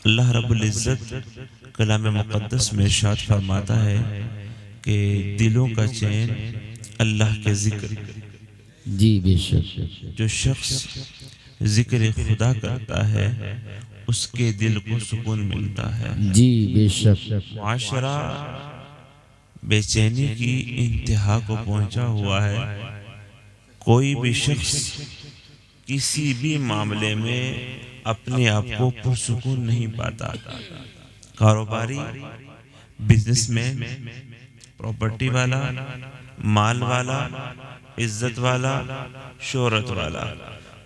अल्लाह रब्बुल इज़्ज़त कलाम मुक़द्दस में इरशाद फरमाता है कि दिलों का चैन अल्लाह के ज़िक्र। जी बेशक। जो शख्स ज़िक्र खुदा करता है उसके दिल को सुकून मिलता है। जी बेशक। माशरा बेचैनी की इंतहा को पहुंचा हुआ है। कोई भी शख्स किसी भी मामले में अपने आप को पुरसुकून नहीं पाता। कारोबारी, बिजनेसमैन, प्रॉपर्टी वाला, माल वाला, इज्जत वाला, शोहरत वाला,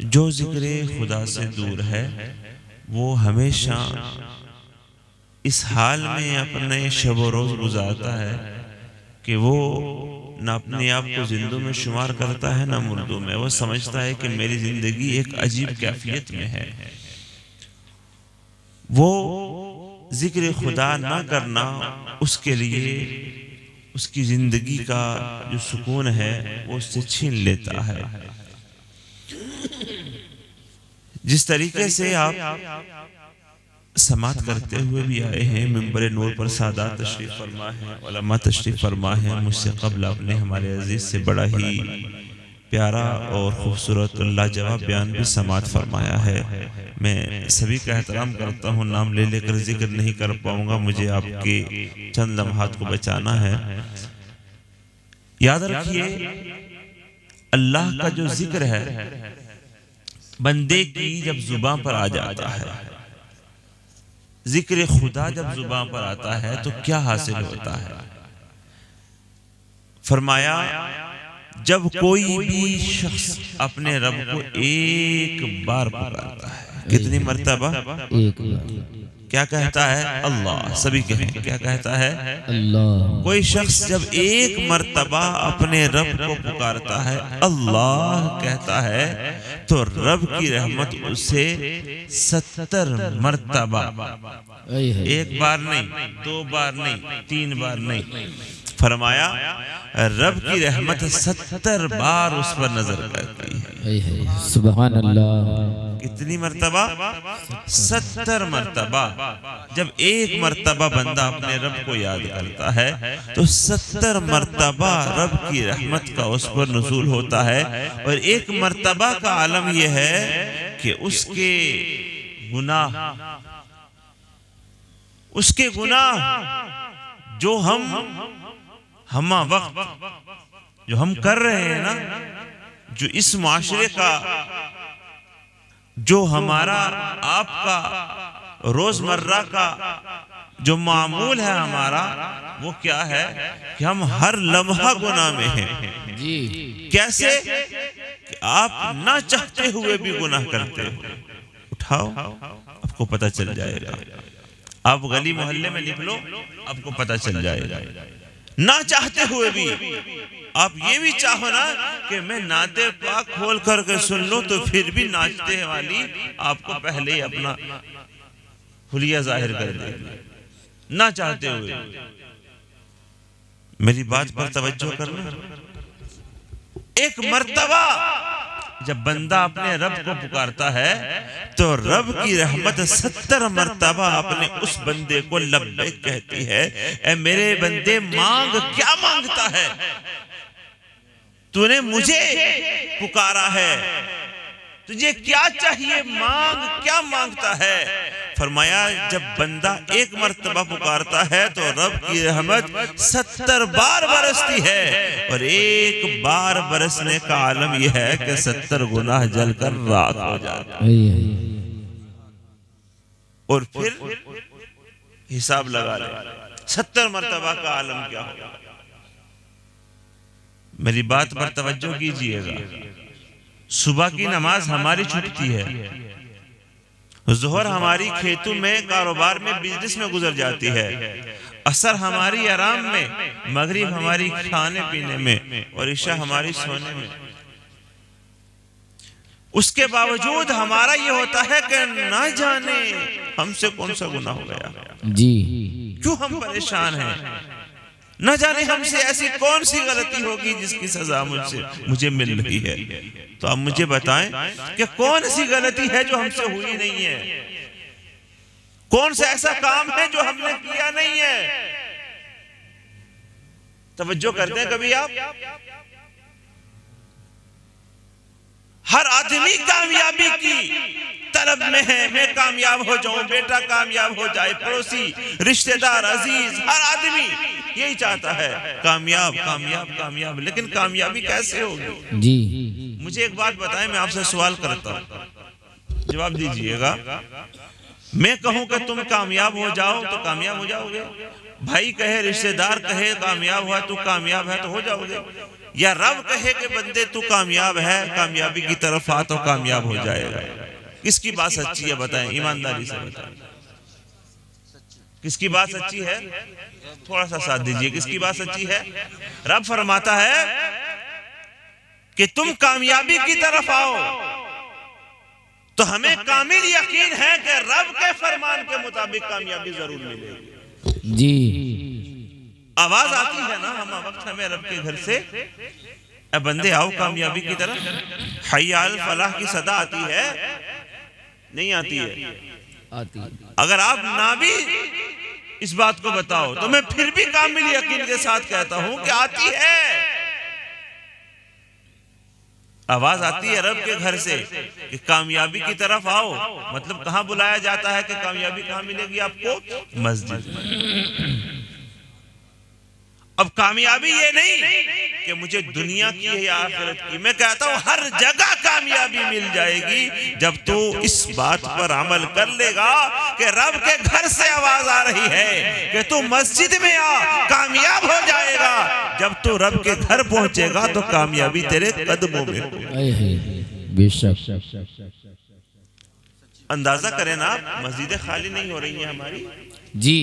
जो जिक्र खुदा से दूर है वो हमेशा इस हाल में अपने शब रोज़ गुजारता है कि वो न अपने आप को जिंदों में शुमार करता है न मुर्दों में। वो समझता है कि मेरी जिंदगी एक अजीब कैफियत में है। वो जिक्र खुदा ना करना उसके लिए उसकी जिंदगी का जो सुकून है वो उससे छीन लेता है। जिस तरीके से आप समात करते हुए भी आए हैं, मिंबर नूर पर सादात तशरीफ फरमा है, उलमा तशरीफ फरमा है। मुझसे कबल आपने हमारे अजीज से बड़ा ही प्यारा और खूबसूरत लाजवाब बयान भी समात फरमाया है। मैं सभी का एहतराम करता हूँ, नाम ले लेकर जिक्र नहीं कर पाऊंगा, मुझे आपके चंद लम्हात को बचाना है। याद रखिए, अल्लाह का जो जिक्र है बंदे की जब जुबान पर आ जाता है, जिक्र खुदा जब जुबान पर आता है तो क्या हासिल होता है। फरमाया, जब कोई भी शख्स अपने रब को एक बार पुकारता है, कितनी मर्तबा? एक बार। क्या कहता है? अल्लाह। सभी कहें, क्या कहता है? अल्लाह। कोई शख्स जब एक मर्तबा अपने रब को पुकारता है, अल्लाह कहता है, तो रब की रहमत उसे 70 मर्तबा, एक बार नहीं, 2 बार नहीं, 3 बार नहीं, फरमाया रब की रहमत 70 बार उस पर नजर करती है। सुभान अल्लाह। कितनी मर्तबा? 70 मर्तबा। जब एक मर्तबा बंदा अपने रब को याद करता है तो 70 मर्तबा रब की रहमत का उस पर नुज़ूल होता है। और एक मर्तबा का आलम यह है कि उसके गुनाह जो हम वक्त जो हम कर रहे हैं ना, जो इस माशरे का, जो हमारा आपका रोजमर्रा का जो मामूल है हमारा, वो क्या है कि हम हर लम्हा गुनाह में हैं। जी। कैसे कि आप ना चाहते हुए भी गुनाह करते हो। उठाओ, आपको पता चल जाएगा। आप गली मोहल्ले में निकलो, आपको पता चल जाएगा। ना चाहते हुए भी आप ये भी चाहो ना कि मैं नाते पाक खोल करके सुन लूं, तो फिर भी नाचते वाली आपको पहले ही अपना हुलिया जाहिर कर देगी। ना चाहते हुए। मेरी बात पर तवज्जो करना। एक मर्तबा जब बंदा अपने रब को पुकारता है तो रब की रहमत 70 मर्तबा अपने उस बंदे को लब्बैक कहती है। ऐ मेरे बंदे, मांग, क्या मांगता है? तूने मुझे पुकारा है, तुझे क्या चाहिए? मांग, क्या मांगता है? फरमाया, जब बंदा एक मर्तबा पुकारता है तो रब की रहमत 70 बार बरसती है। और एक बार बरसने का आलम यह है कि 70 गुनाह जलकर राख हो जाता है। और फिर हिसाब लगा ले 70 मर्तबा का आलम क्या होगा। मेरी बात पर तवज्जो कीजिएगा। सुबह की नमाज हमारी छूटती है, ज़ोहर हमारी खेतों में, कारोबार में, बिजनेस में गुजर जाती है, असर हमारी आराम में, मगरिब हमारी खाने पीने में, और इशा हमारी सोने में। उसके बावजूद हमारा ये होता है कि ना जाने हमसे कौन सा गुनाह हो गया जी, क्यों हम परेशान हैं। न जाने हमसे ऐसी कौन सी गलती होगी जिसकी सजा मुझे मिल रही है। तो आप मुझे बताएं कि कौन सी गलती है जो हमसे हुई नहीं है। कौन सा ऐसा काम है जो हमने किया नहीं है? तवज्जो करते हैं कभी आप? हर आदमी कामयाबी की तलब में है। मैं कामयाब हो जाऊं, बेटा कामयाब हो जाए, पड़ोसी, रिश्तेदार, अजीज, हर आदमी यही चाहता है कामयाब कामयाब कामयाब। लेकिन कामयाबी कैसे होगी जी? मुझे एक बात बताएं, मैं आपसे सवाल करता हूं, जवाब दीजिएगा। मैं कहूं कि तुम कामयाब हो जाओ तो कामयाब हो जाओगे? भाई कहे, रिश्तेदार कहे कामयाब हुआ तू कामयाब है तो हो जाओगे? या रब कहे कि बंदे तू कामयाब है, कामयाबी की तरफ आ तो कामयाब हो जाएगा? किसकी बात सच्ची है बताएं, ईमानदारी से बताएं, किसकी बात सच्ची है? थोड़ा सा साथ दीजिए, किसकी बात सच्ची है? रब फरमाता है कि तुम कामयाबी की तरफ आओ, तो हमें कामिल यकीन है कि रब के फरमान के मुताबिक कामयाबी जरूर मिलेगी। जी। आवाज आती है ना हम वक्त हमें रब के घर से, ए बंदे आओ कामयाबी की तरफ, हय्या अल फलाह की सदा आती है? नहीं आती है? आती है। अगर आप ना भी इस बात को बताओ तो मैं फिर भी कामिल यकीन के साथ कहता हूं कि आती है। आवाज आती है रब के घर से कि कामयाबी की तरफ आओ। मतलब कहां बुलाया जाता है कि कामयाबी कहां मिलेगी आपको? मस्जिद में। अब कामयाबी ये नहीं कि मुझे दुनिया की है या आखिरत की, मैं कहता हूं हर जगह कामयाबी मिल जाएगी जब तू इस बात पर अमल कर लेगा कि रब के घर से आवाज आ रही है कि तू मस्जिद में आ, कामयाब हो जाएगा। जब तू रब के घर पहुंचेगा तो कामयाबी तेरे कदमों में होगी। बेशक। अंदाजा करें ना आप, मस्जिदें खाली नहीं हो रही हैं हमारी। जी।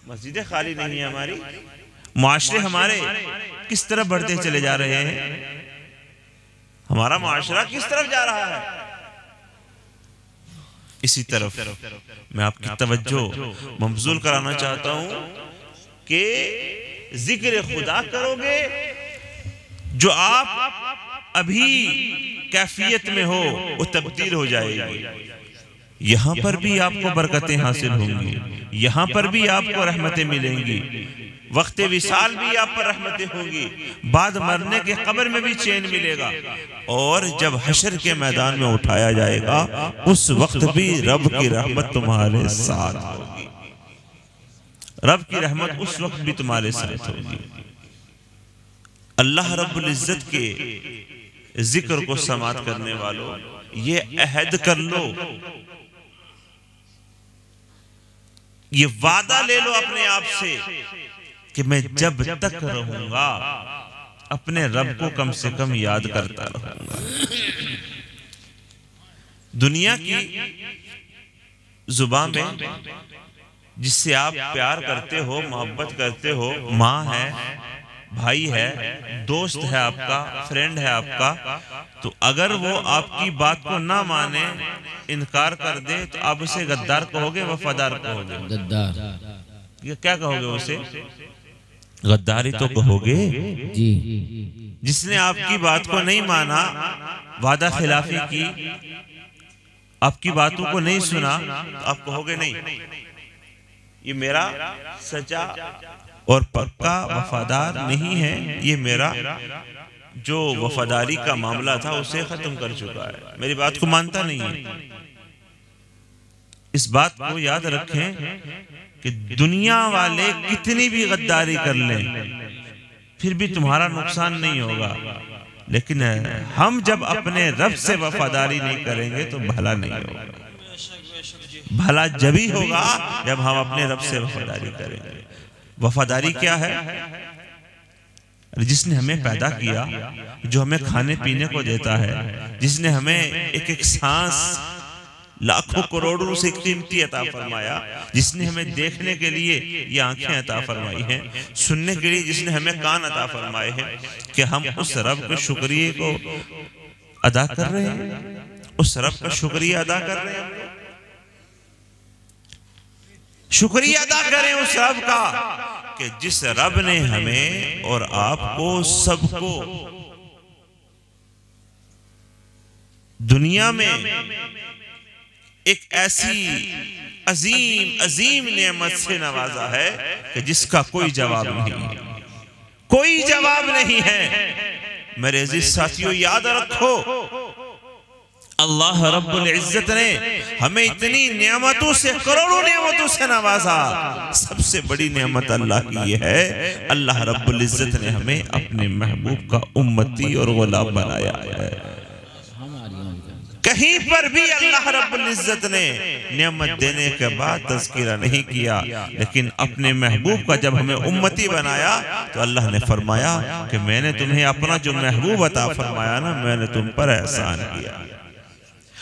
मस्जिदें खाली नहीं है हमारी। मुआशरे हमारे किस तरफ बढ़ते चले जा रहे हैं? हमारा मुआशरा किस तरफ जा रहा है? इसी तरफ मैं आपकी तवज्जो मबजूल कराना चाहता हूं कि जिक्र खुदा करोगे जो आप अभी कैफियत में हो वो तब्दील हो जाएगी। यहां पर भी आपको बरकतें हासिल होंगी, यहां पर भी आपको रहमतें मिलेंगी, वक्त विसाल भी आप पर रहमतें होंगी, बाद मरने के कब्र में भी चैन मिलेगा, और जब हशर के मैदान में उठाया जाएगा उस वक्त भी रब की रहमत तुम्हारे साथ होगी। रब की रहमत उस वक्त भी तुम्हारे साथ होगी। अल्लाह रब्बुल इज्जत के जिक्र को समात करने वालों, ये अहद कर लो, ये वादा ले लो अपने आप से कि मैं जब तक रहूंगा अपने रब को कम से कम याद करता रहूंगा। दुनिया की जुबान में जिससे आप प्यार करते हो, मोहब्बत करते हो, माँ है, भाई है, दोस्त है आपका, फ्रेंड है आपका, तो अगर वो आपकी बात को ना माने, इनकार कर दे, तो आप उसे गद्दार कहोगे, वफादार कहोगे? गद्दार। ये क्या कहोगे उसे? गद्दारी तो कहोगे जी। जिसने आपकी बात को नहीं माना, वादा खिलाफी की, आपकी बातों को नहीं सुना, तो आप कहोगे नहीं ये मेरा सच्चा और पक्का वफादार नहीं है, ये मेरा जो वफादारी का मामला था उसे खत्म कर चुका है, मेरी बात को मानता नहीं है। इस बात को याद रखें कि दुनिया वाले कितनी भी गद्दारी कर लें फिर भी तुम्हारा नुकसान नहीं होगा, लेकिन हम जब अपने रब से वफादारी नहीं करेंगे तो भला नहीं होगा। भला जब ही होगा जब हम अपने रब से वफादारी करेंगे। वफादारी क्या है? जिसने हमें पैदा किया, जो हमें खाने पीने को देता है, जिसने हमें एक एक सांस लाखों करोड़ों से कीमती अता फरमाया, जिसने हमें देखने के लिए ये आंखें अता फरमाई हैं, सुनने के लिए जिसने हमें कान अता फरमाए हैं, कि हम उस रब के शुक्रिया को अदा कर रहे हैं? उस रब का शुक्रिया अदा कर रहे हैं? शुक्रिया अदा करें उस रब का कि जिस रब ने हमें और आपको सबको दुनिया में एक ऐसी अजीम अजीम नेमत से नवाजा है कि जिसका कोई जवाब नहीं, कोई जवाब नहीं है। मेरे अजीज साथियों, याद रखो, अल्लाह रब्बुल इज्जत ने हमें इतनी नेमतों से, करोड़ों नेमतों से नवाजा। सबसे बड़ी नेमत अल्लाह की ये है, अल्लाह रब्बुल इज्जत ने हमें अपने महबूब का उम्मती और गुलाम बनाया है। कहीं पर भी अल्लाह रब्बुल इज्जत ने नेमत देने के बाद तज़किरा नहीं किया, लेकिन अपने महबूब का जब हमें उम्मती बनाया तो अल्लाह ने फरमाया कि मैंने तुम्हें अपना जो महबूब अता फरमाया ना, मैंने तुम पर एहसान किया।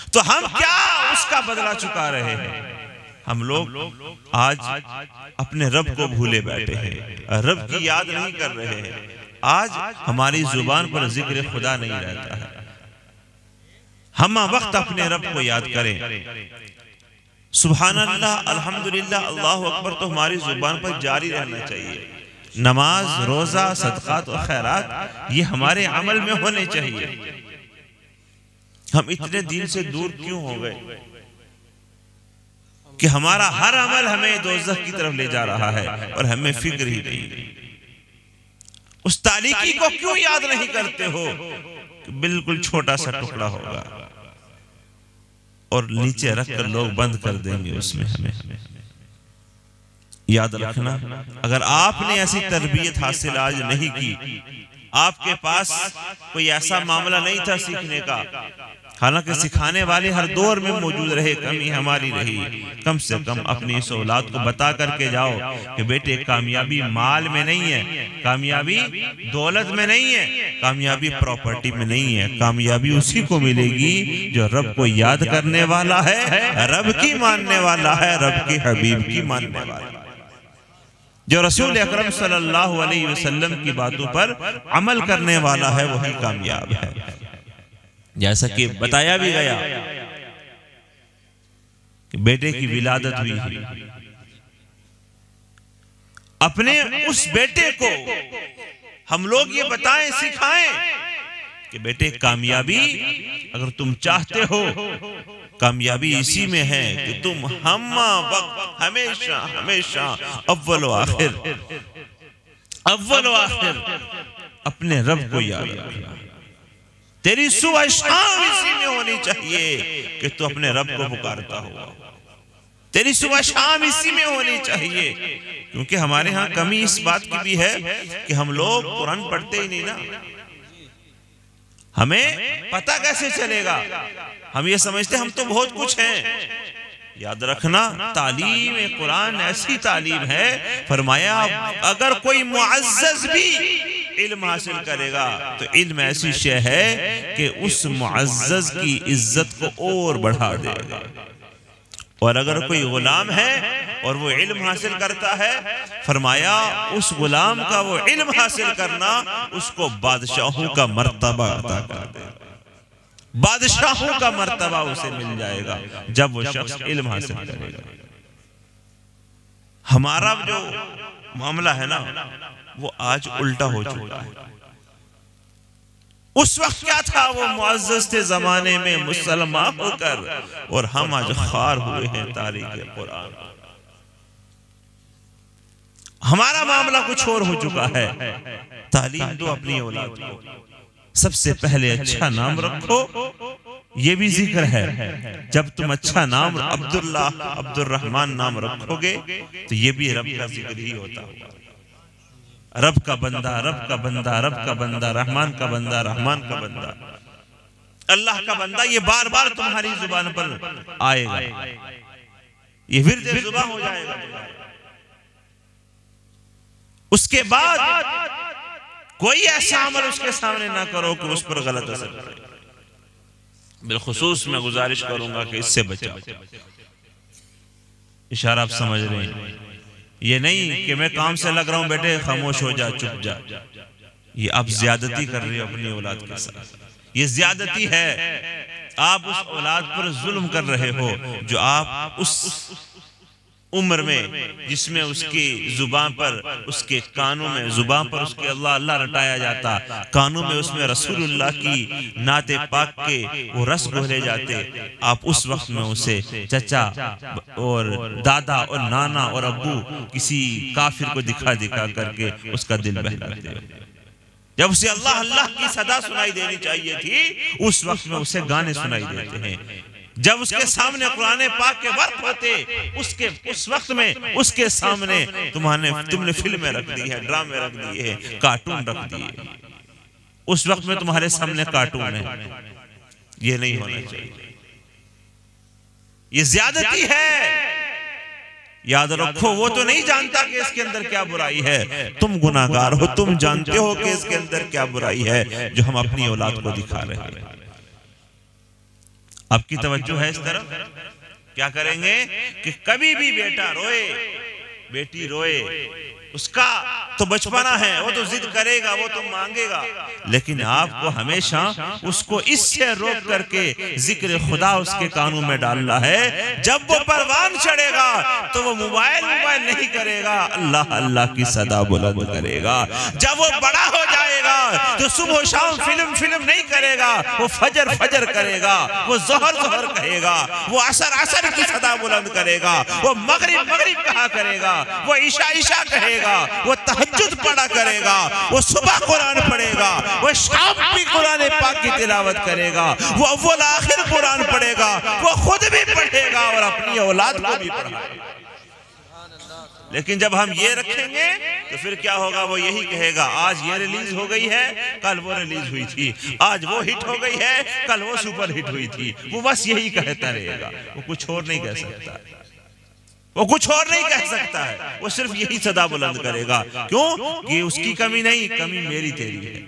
तो हम क्या उसका बदला चुका रहे हैं? हम लोग आज अपने रब को भूले बैठे हैं, रब की याद नहीं कर रहे हैं। आज हमारी जुबान पर जिक्र खुदा नहीं रहता है। हम वक्त अपने रब को याद करें। सुभान अल्लाह, अल्हम्दुलिल्लाह, अल्लाहु अकबर तो हमारी जुबान पर जारी रहना चाहिए। नमाज, रोजा, सदकात और खैरात ये हमारे अमल में होने चाहिए। हम इतने दिन से दूर क्यों हो गए कि हमारा हर अमल हमें दोज़ख की तरफ ले जा रहा है और हमें फिक्र ही नहीं। उस तारीकी को क्यों याद नहीं करते हो? बिल्कुल छोटा सा टुकड़ा होगा और नीचे रखकर लोग बंद कर देंगे उसमें। हमें याद रखना, अगर आपने ऐसी तरबियत हासिल आज नहीं की, आपके पास कोई ऐसा मामला नहीं था सीखने का, हालांकि सिखाने वाले हर दौर में मौजूद रहे, कमी हमारी रही, कम से कम अपनी इस औलाद को बता करके जाओ कि बेटे कामयाबी माल में नहीं है, कामयाबी दौलत में नहीं है, कामयाबी प्रॉपर्टी में नहीं है, कामयाबी उसी को मिलेगी जो रब को याद करने वाला है, रब की मानने वाला है, रब के हबीब की मानने वाला है, जो रसूल अकरम सल्लल्लाहु अलैहि वसल्लम की बातों पर अमल करने वाला है, वही कामयाब है। जैसा कि बताया भी गया कि बेटे की विलादत हुई, अपने उस बेटे को हम लोग ये बताएं, सिखाएं कि बेटे कामयाबी अगर तुम चाहते हो, कामयाबी इसी में है कि तुम हम वक्त हमेशा हमेशा अव्वल व आखिर अपने रब को याद रखना। तेरी सुबह शाम इसी में होनी चाहिए कि तू अपने रब को पुकारता हो। तेरी सुबह शाम इसी में होनी चाहिए, क्योंकि हमारे यहाँ कमी इस बात की भी है कि हम लोग कुरान पढ़ते ही नहीं ना। हमें पता कैसे चलेगा? हम ये समझते हम तो बहुत कुछ हैं। याद रखना, तालीम कुरान ऐसी तालीम है, फरमाया अगर कोई मुअज़्ज़ज़ भी इल्म हासिल करेगा तो इल्म ऐसी शय है कि उस मुअज़्ज़ज़ की इज्जत को और बढ़ा देगा। और अगर कोई गुलाम है और वो इल्म हासिल करता है, फरमाया उस गुलाम का वो इल्म हासिल करना उसको बादशाहों का मर्तबा अता कर देगा। बादशाहों का मर्तबा उसे मिल जाएगा जब वो शख्स इल्म हासिल करेगा। हमारा जो मामला है ना, वो आज उल्टा हो चुका है। उस वक्त क्या था? वो मुअज़्ज़ज़ थे जमाने में मुसलमान होकर, और हम आज खार हुए हैं तारीख़ कुरान। हमारा मामला कुछ और हो चुका है। तालीम दो अपनी औलाद को, सबसे पहले अच्छा नाम रखो। ये भी जिक्र है, जब तुम अच्छा नाम अब्दुल्लाह, अब्दुर्रहमान नाम रखोगे तो ये भी रब का जिक्र ही होता है। रब का बंदा, रब का बंदा, रब का बंदा, रहमान का बंदा, रहमान का बंदा, अल्लाह का बंदा, ये बार बार तुम्हारी जुबान पर आएगा, ये विर्द जुबान हो जाएगा। उसके बाद कोई ऐसा अमल उसके सामने ना करो कि उस पर गलत असर करे। बिलखुसूस मैं गुजारिश करूंगा कि इससे बचाओ। इशारा आप समझ रहे हैं? ये नहीं कि मैं काम से लग रहा हूं, बेटे खामोश हो जा, चुप जा। ये आप ज्यादती कर रहे हो अपनी औलाद के साथ। ये ज्यादती है, आप उस औलाद पर जुल्म कर रहे हो जो आप उम्र में, जिसमें उसकी जुबान पर, उसके कानों में, जुबान पर उसके अल्लाह अल्लाह रटाया जाता, कानों में उसमें रसूलुल्लाह की नाते पाक के वो रस घोले जाते, आप उस वक्त में उसे चचा और दादा और नाना और अब्बू किसी काफिर को दिखा दिखा करके उसका दिल बहलाते हो। जब उसे अल्लाह अल्लाह की सदा सुनाई देनी चाहिए थी, उस वक्त में उसे गाने सुनाई देते हैं। जब उसके सामने कुरान पाक के वर्क होते, उस वक्त में उसके सामने तुमने फिल्में रख दी है, ड्रामे रख दिए हैं, कार्टून रख दिए, उस वक्त में तुम्हारे सामने कार्टून है। ये नहीं होना चाहिए, ये ज्यादती है। याद रखो, वो तो नहीं जानता कि इसके अंदर क्या बुराई है, तुम गुनाहगार हो, तुम जानते हो कि इसके अंदर क्या बुराई है जो हम अपनी औलाद को दिखा रहे हैं। आपकी तवज्जो है इस तरफ? क्या करेंगे कि कभी भी बेटा रोए, बेटी रोए, उसका तो बचपना है, वो तो जिद करेगा, वो तो मांगेगा, लेकिन आपको हमेशा उसको इससे रोक करके जिक्र खुदा उसके कानों में डालना है। जब वो परवान चढ़ेगा तो वो मोबाइल नहीं करेगा, अल्लाह अल्लाह की सदा बुलंद करेगा। जब वो बड़ा हो जाएगा तो सुबह शाम फिल्म नहीं करेगा, वो फजर फजर करेगा, वो ज़ोहर कहेगा, वो असर की सदा बुलंद करेगा, वो मगरिब कहा करेगा, वो ईशा कहेगा, वो तहज्जुद पढ़ा करेगा, वो सुबह कुरान पढ़ेगा, वो शाम भी कुरान पाक की तिलावत करेगा, वो अव्वल आखिर कुरान पढ़ेगा, वो खुद भी पढ़ेगा और अपनी औलाद को भी पढ़ाएगा। लेकिन जब हम ये रखेंगे तो फिर क्या होगा? वो यही कहेगा, आज ये रिलीज हो गई है, कल वो रिलीज हुई थी, आज वो हिट हो गई है, कल वो सुपर हिट हुई थी। वो बस यही कहता रहेगा, वो कुछ और नहीं कह सकता, वो कुछ और नहीं कह सकता है, वो सिर्फ यही सदा बुलंद करेगा। क्यों? कि उसकी कमी नहीं, कमी मेरी तेरी है,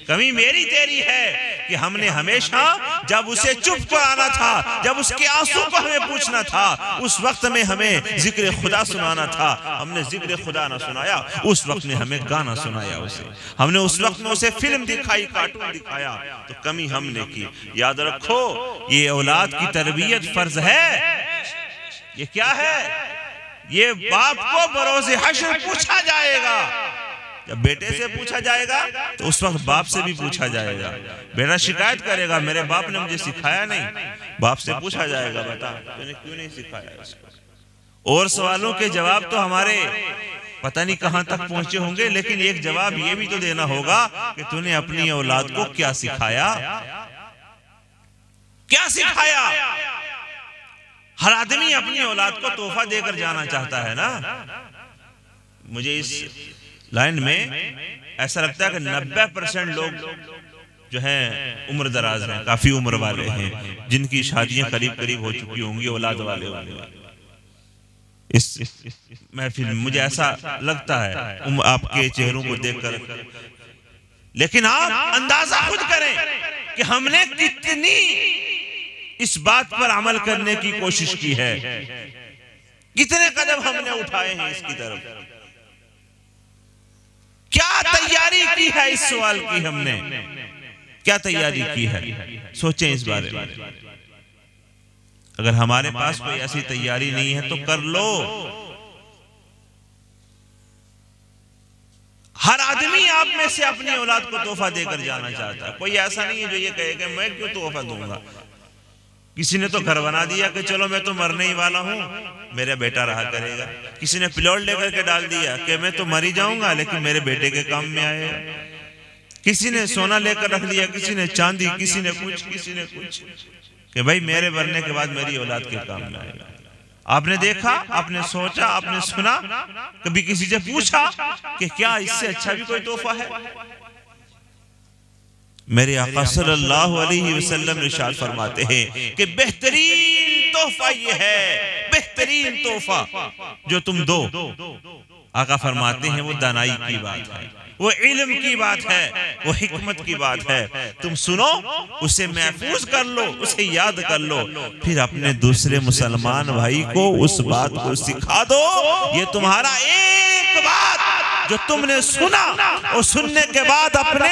कमी मेरी तेरी है कि हमने हमेशा जब उसे चुप कराना था, जब उसके आंसू को हमें पूछना था, उस वक्त में हमें जिक्र खुदा सुनाना था, हमने जिक्र खुदा ना सुनाया, उस वक्त में हमें गाना सुनाया उसे, हमने उस वक्त में उसे फिल्म दिखाई, कार्टून दिखाया, तो कमी हमने की। याद रखो, ये औलाद की तरबियत फर्ज है। ये क्या है? ये बाप को बरोज़े हश्र पूछा जाएगा। जब बेटे से पूछा जाएगा तो उस वक्त बाप से भी पूछा जाएगा। बेटा शिकायत करेगा, मेरे बाप ने मुझे सिखाया नहीं। बाप से पूछा जाएगा, बता तूने क्यों नहीं सिखाया इसको। और सवालों के जवाब तो हमारे पता नहीं कहां तक पहुंचे होंगे, लेकिन एक जवाब ये भी तो देना होगा कि तूने अपनी औलाद को क्या सिखाया, क्या सिखाया। हर आदमी अपनी औलाद को तोहफा देकर जाना चाहता है ना। मुझे इस लाइन में ऐसा लगता है कि 90% लोग जो हैं उम्र दराज हैं, काफी उम्र वाले हैं, जिनकी शादियां करीब करीब हो चुकी होंगी, औलाद वाले होंगे। इस महफिल में मुझे ऐसा लगता है आपके चेहरों को देखकर। लेकिन आप अंदाजा खुद करें कि हमने कितनी इस बात पर अमल करने की कोशिश की है, कितने कदम हमने उठाए हैं इसकी तरफ, क्या तैयारी की है इस सवाल की हमने, क्या तैयारी की है। सोचें इस बारे में। अगर हमारे पास कोई ऐसी तैयारी नहीं है तो कर लो। हर आदमी आप में से अपनी औलाद को तोहफा देकर जाना चाहता है। कोई ऐसा नहीं है जो ये कहेगा मैं क्यों तोहफा दूंगा। किसी ने तो घर बना दिया कि चलो मैं तो मरने ही वाला हूं, मेरा बेटा रहा करेगा। किसी ने प्लॉट लेकर के डाल दिया कि मैं तो मर ही जाऊंगा लेकिन मेरे बेटे के काम में आएगा। किसी ने सोना लेकर रख दिया, किसी ने चांदी, किसी ने कुछ कि भाई मेरे मरने के बाद मेरी औलाद के काम में आएगा। आपने देखा, आपने सोचा, आपने सुना, कभी किसी से पूछा कि क्या इससे अच्छा भी कोई तोहफा है? मेरे आका सल्लल्लाहु अलैहि वसल्लम इरशाद फरमाते हैं कि बेहतरीन तोहफा ये है, बेहतरीन तोहफा जो तुम दो, आका फरमाते हैं वो दानाई की बात है, वो इल्म की बात है, वो हिकमत की बात है। तुम सुनो, उसे महफूज कर लो, उसे याद कर लो, फिर अपने दूसरे मुसलमान भाई को उस बात को सिखा दो। ये तुम्हारा एक बात जो तुमने सुना और सुनने के बाद अपने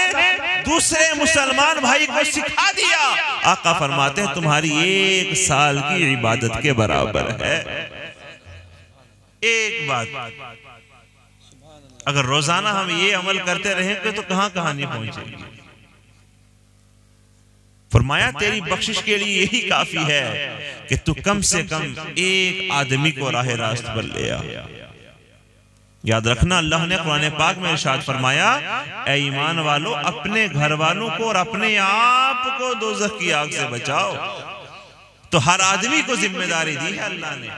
दूसरे मुसलमान भाई को सिखा दिया, आका फरमाते हैं तुम्हारी 1 साल की इबादत के बराबर है। एक बात, अगर रोजाना हम ये अमल करते रहेंगे तो कहां कहां नहीं पहुंचेंगे। फरमाया तेरी बख्शिश के लिए यही काफी है कि तू कम से कम एक आदमी को राह रास्त पर ले आ। याद रखना, अल्लाह ने कुरान पाक में इरशाद फरमाया, ऐ ईमान वालों, अपने घर वालों को और अपने आप को दोज़ख की आग से बचाओ। तो हर आदमी को जिम्मेदारी दी है अल्लाह ने,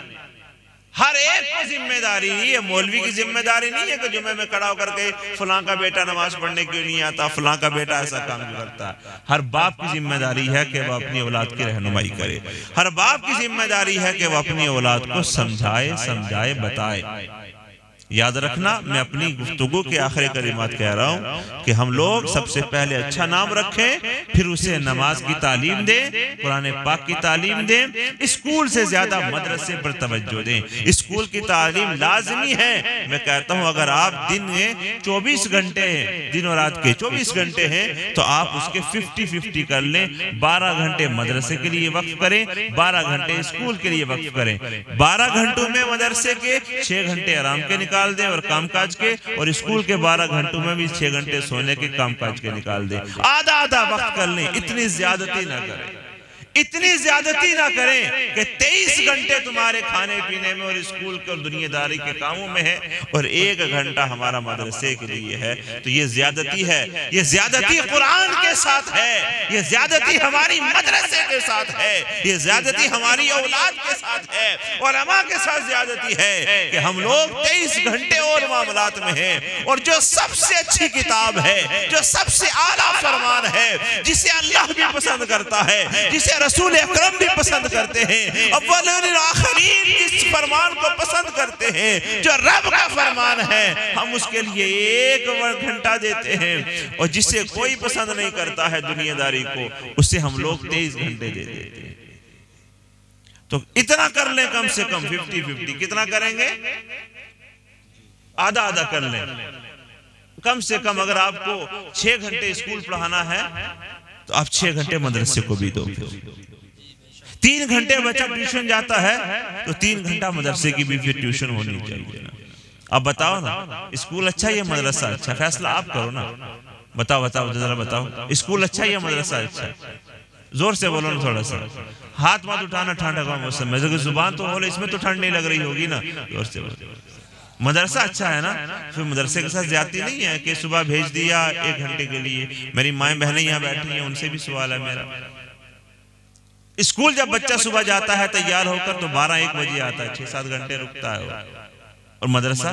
हर एक को जिम्मेदारी दी है। मौलवी की जिम्मेदारी नहीं है कि जुमे में खड़ा होकर के फलां का बेटा नमाज पढ़ने क्यों नहीं आता, फलां का बेटा ऐसा काम क्यों करता। हर बाप की जिम्मेदारी है कि वह अपनी औलाद की रहनुमाई करे। हर बाप की जिम्मेदारी है कि वह अपनी औलाद को समझाए बताए। याद रखना, मैं अपनी गुफ्तगू के आखिरी कलिमात कह रहा हूं कि हम लोग सबसे पहले अच्छा नाम रखें, फिर उसे नमाज की तालीम दें, कुरान पाक की तालीम दें, स्कूल से ज्यादा मदरसे पर तवज्जो दें। स्कूल की तालीम लाजमी है। मैं कहता हूं अगर आप दिन में 24 घंटे हैं, दिन और रात के 24 घंटे हैं, तो आप उसके 50-50 कर लें। 12 घंटे मदरसे के लिए वक्फ करें, 12 घंटे स्कूल के लिए वक्फ करें। 12 घंटों में मदरसे के 6 घंटे आराम के निकाल दें और कामकाज के, और स्कूल के 12 घंटों में भी 6 घंटे सोने के कामकाज के निकाल दें। आधा आधा वक्त कर लें, इतनी ज्यादती ना करें, इतनी ज्यादती ना करें कि 23 घंटे तुम्हारे खाने पीने में और स्कूल के और दुनियादारी के कामों में है और 1 घंटा हमारा मदरसे के लिए है। तो ये ज्यादती है, ये ज्यादती कुरान के साथ है, ये ज्यादती हमारी मदरसे के साथ है, ये ज्यादती हमारी औलाद के साथ है, उलमा के साथ ज्यादती है कि हम लोग 23 घंटे और मामलात में हैं। और जो सबसे अच्छी किताब है, जो सबसे आला फरमान है, जिसे अल्लाह भी पसंद करता है, जिसे रसूल अकरम भी पसंद करते हैं, अव्वलीन आखिरीन जिस फरमान को पसंद करते हैं, जो रब का फरमान है, हम उसके लिए 1 घंटा देते हैं। और जिसे कोई पसंद नहीं करता है दुनियादारी को, उससे हम लोग 23 घंटे दे देते हैं। तो इतना कर लें, कम से कम 50-50। कितना करेंगे? आधा आधा कर लें। कम से कम अगर आपको 6 घंटे स्कूल पढ़ाना है तो आप 6 घंटे मदरसे को भी दो। 3 घंटे बच्चा ट्यूशन जाता है तो 3 घंटा मदरसे की भी फिर ट्यूशन होनी चाहिए ना। अब बताओ ना, स्कूल अच्छा या मदरसा अच्छा? फैसला आप करो ना। बताओ जरा बताओ, स्कूल अच्छा या मदरसा अच्छा? जोर से बोलो ना, थोड़ा सा हाथ मत उठाना ठंडा का मौसम में, जुबान तो बोले, इसमें तो ठंड नहीं लग रही होगी ना। जोर से बोलो। मदरसा अच्छा है ना, फिर मदरसे के साथ ज्यादती नहीं है कि सुबह भेज दिया 1 घंटे के लिए। मेरी माएँ बहनें यहाँ बैठी हैं, उनसे भी सवाल है मेरा। स्कूल जब बच्चा सुबह जाता है तैयार होकर तो 12-1 बजे आता है, 6-7 घंटे रुकता है। और मदरसा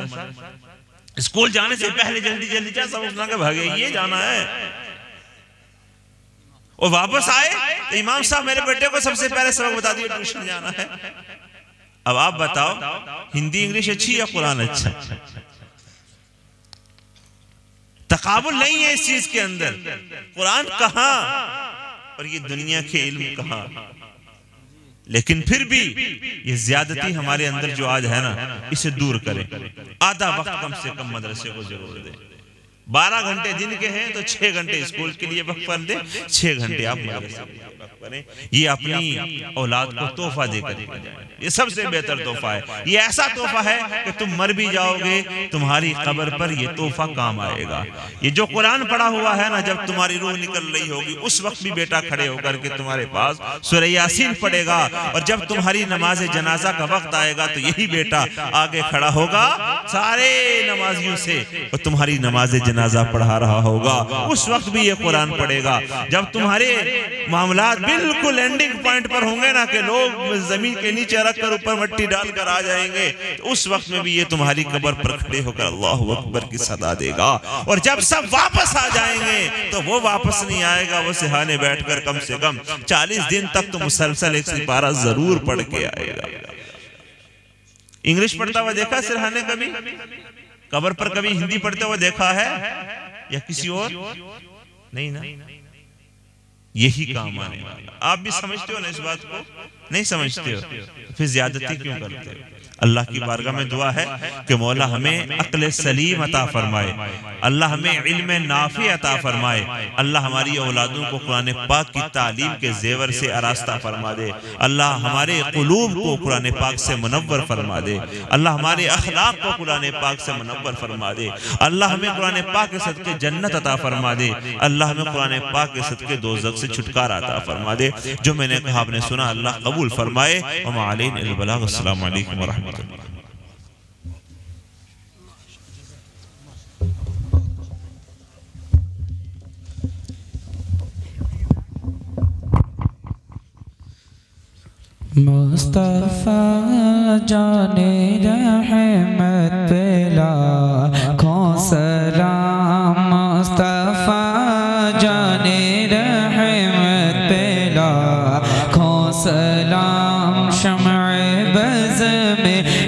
स्कूल जाने से पहले जल्दी जल्दी क्या समझना के भागे, ये जाना है। और वापस आए तो इमाम साहब मेरे बेटे को सबसे पहले सबक बता दिया, ट्यूशन जाना है। अब आप बताओ, हिंदी इंग्लिश अच्छी या कुरान अच्छा? तकाबुल नहीं है इस चीज के अंदर। कुरान कहां और ये दुनिया के इल्म कहां। लेकिन फिर भी ये ज्यादती हमारे अंदर जो आज है ना, इसे दूर करें। आधा वक्त कम से कम मदरसे को जरूर दें। 12 घंटे दिन के हैं तो 6 घंटे स्कूल के लिए वक्त कर दें, 6 घंटे आप मदरसे के लिए वक्त करें। ये अपनी औलाद को तोहफा देकर, ये सबसे बेहतर तोहफा है। ये ऐसा तोहफा है कि तुम मर भी जाओगे, तुम्हारी कब्र पर ये तोहफा काम आएगा। ये जो कुरान पढ़ा हुआ है ना, जब तुम्हारी रूह निकल रही होगी उस वक्त भी बेटा खड़े होकर के तुम्हारे पास सूरह यासीन पढ़ेगा। और जब तुम्हारी नमाज जनाजा का वक्त आएगा तो यही बेटा आगे खड़ा होगा सारे नमाजियों से और तुम्हारी नमाज जनाजा पढ़ा रहा होगा। उस वक्त भी ये कुरान पढ़ेगा। जब तुम्हारे मामलात बिल्कुल एंडिंग पॉइंट पर होंगे ना, कि लोग जमीन के नीचे रखकर ऊपर मिट्टी डालकर आ जाएंगे, तो उस वक्त में भी ये तुम्हारी कब्र पर खड़े होकर अल्लाहु अकबर की सदा देगा। और जब सब वापस आ जाएंगे तो वो वापस नहीं आएगा, वो सिहाने बैठकर कम से कम 40 दिन तक तो मुसलसल 1 सिपारा जरूर पढ़ के आएगा। इंग्लिश पढ़ता हुआ देखा सिरहाने कभी? कब्र पर कभी हिंदी पढ़ते हुए देखा है या किसी और? नहीं ना। यही काम आने वाला। आप भी समझते हो ना इस बात को? नहीं समझते हो, फिर ज्यादती क्यों करते हो? अल्लाह की बारगाह में दुआ है कि मौला हमें अक्ल सलीम अता फरमाए, अल्लाह हमें इल्म नाफी अता फरमाए, अल्लाह हमारी औलादों को कुरान पाक की तालीम के जेवर से आरास्ता फरमा दे, अल्लाह हमारे कुलूब को कुरान पाक से मुनव्वर फरमा दे, अल्लाह हमारे अखलाक को कुरान पाक से मुनव्वर फरमा दे, अल्लाह हमें कुरान पाक के सदके जन्नत अता फरमा दे, अल्लाह हमें कुरान पाक के सदके दोज़ख से छुटकारा अता फरमा दे। जो मैंने कहा आपने सुना, अल्लाह कबूल फरमाए। व मा अलैना इल्ला बलाग। अस्सलामु अलैकुम व रहमतुल्लाह। मुस्तफा जाने रहमत पे लाखों सलाम, मुस्तफा जाने रहमत पे लाखों सलाम, शम्अ बज़ में